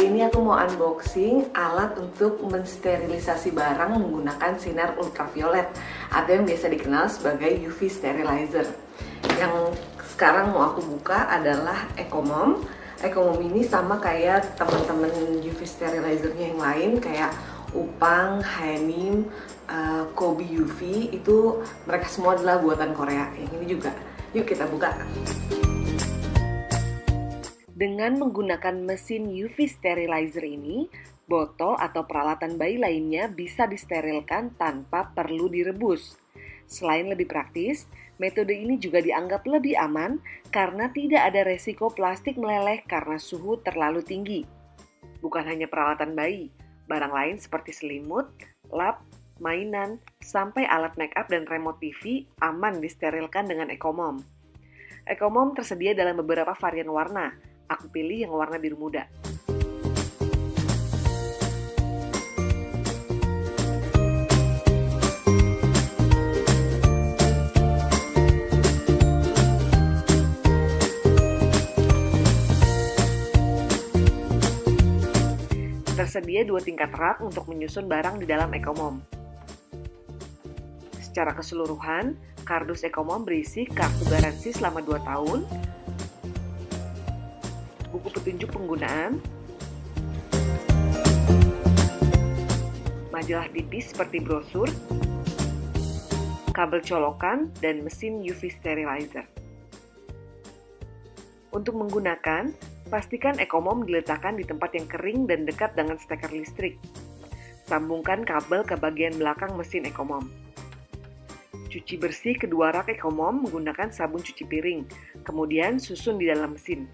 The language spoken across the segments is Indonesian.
Kali ini aku mau unboxing alat untuk mensterilisasi barang menggunakan sinar ultraviolet atau yang biasa dikenal sebagai UV sterilizer. Yang sekarang mau aku buka adalah Ecomom. Ecomom ini sama kayak teman-teman UV sterilizernya yang lain kayak Upang, Haenim, Kobe UV, itu mereka semua adalah buatan Korea. Yang ini juga. Yuk kita buka. Dengan menggunakan mesin UV sterilizer ini, botol atau peralatan bayi lainnya bisa disterilkan tanpa perlu direbus. Selain lebih praktis, metode ini juga dianggap lebih aman karena tidak ada resiko plastik meleleh karena suhu terlalu tinggi. Bukan hanya peralatan bayi, barang lain seperti selimut, lap, mainan, sampai alat make up dan remote TV aman disterilkan dengan Ecomom. Ecomom tersedia dalam beberapa varian warna. Aku pilih yang warna biru muda. Tersedia 2 tingkat rak untuk menyusun barang di dalam Ecomom. Secara keseluruhan, kardus Ecomom berisi kartu garansi selama 2 tahun, buku petunjuk penggunaan, majalah tipis seperti brosur, kabel colokan, dan mesin UV sterilizer. Untuk menggunakan, pastikan Ecomom diletakkan di tempat yang kering dan dekat dengan steker listrik. Sambungkan kabel ke bagian belakang mesin Ecomom. Cuci bersih kedua rak Ecomom menggunakan sabun cuci piring, kemudian susun di dalam mesin.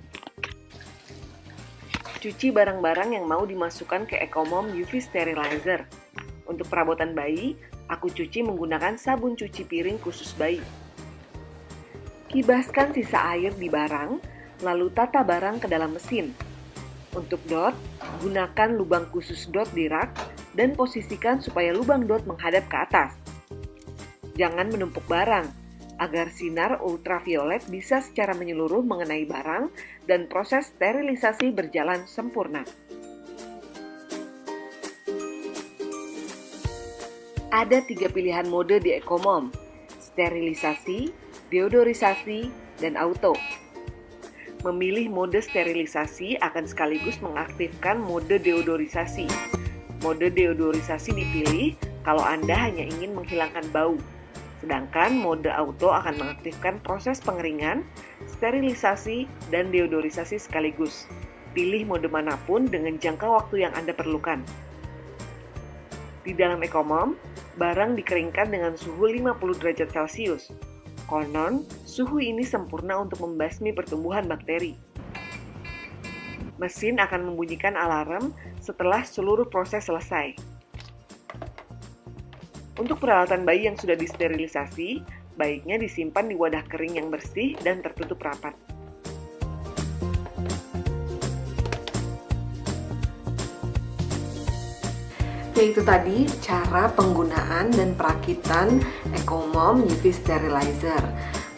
Cuci barang-barang yang mau dimasukkan ke Ecomom UV sterilizer. Untuk perabotan bayi, aku cuci menggunakan sabun cuci piring khusus bayi. Kibaskan sisa air di barang, lalu tata barang ke dalam mesin. Untuk dot, gunakan lubang khusus dot di rak dan posisikan supaya lubang dot menghadap ke atas. Jangan menumpuk barang, agar sinar ultraviolet bisa secara menyeluruh mengenai barang dan proses sterilisasi berjalan sempurna. Ada 3 pilihan mode di Ecomom: sterilisasi, deodorisasi, dan auto. Memilih mode sterilisasi akan sekaligus mengaktifkan mode deodorisasi. Mode deodorisasi dipilih kalau Anda hanya ingin menghilangkan bau. Sedangkan mode auto akan mengaktifkan proses pengeringan, sterilisasi, dan deodorisasi sekaligus. Pilih mode manapun dengan jangka waktu yang Anda perlukan. Di dalam Ecomom, barang dikeringkan dengan suhu 50 derajat Celcius. Konon, suhu ini sempurna untuk membasmi pertumbuhan bakteri. Mesin akan membunyikan alarm setelah seluruh proses selesai. Untuk peralatan bayi yang sudah disterilisasi, baiknya disimpan di wadah kering yang bersih dan tertutup rapat. Yaitu tadi cara penggunaan dan perakitan Ecomom UV sterilizer.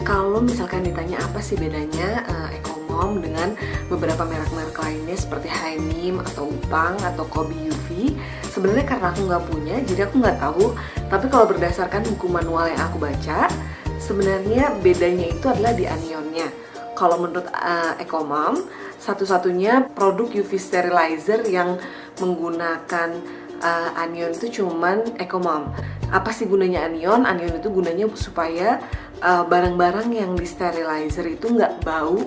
Kalau misalkan ditanya apa sih bedanya Ecomom dengan beberapa merek-merek lainnya seperti Haenim atau Upang atau Kobe UV, sebenarnya karena aku nggak punya, jadi aku nggak tahu. Tapi kalau berdasarkan buku manual yang aku baca, sebenarnya bedanya itu adalah di anionnya. Kalau menurut Ecomom, satu-satunya produk UV sterilizer yang menggunakan anion itu cuman Ecomom. Apa sih gunanya anion? Anion itu gunanya supaya barang-barang yang di sterilizer itu nggak bau,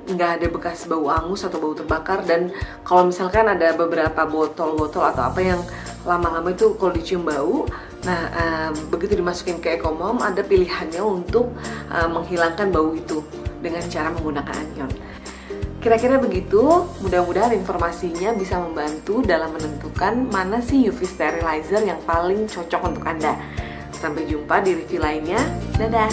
nggak ada bekas bau angus atau bau terbakar. Dan kalau misalkan ada beberapa botol-botol atau apa yang lama-lama itu kalau dicium bau, nah begitu dimasukin ke Ecomom ada pilihannya untuk menghilangkan bau itu dengan cara menggunakan anion. Kira-kira begitu, mudah-mudahan informasinya bisa membantu dalam menentukan mana sih UV sterilizer yang paling cocok untuk Anda. Sampai jumpa di review lainnya, dadah!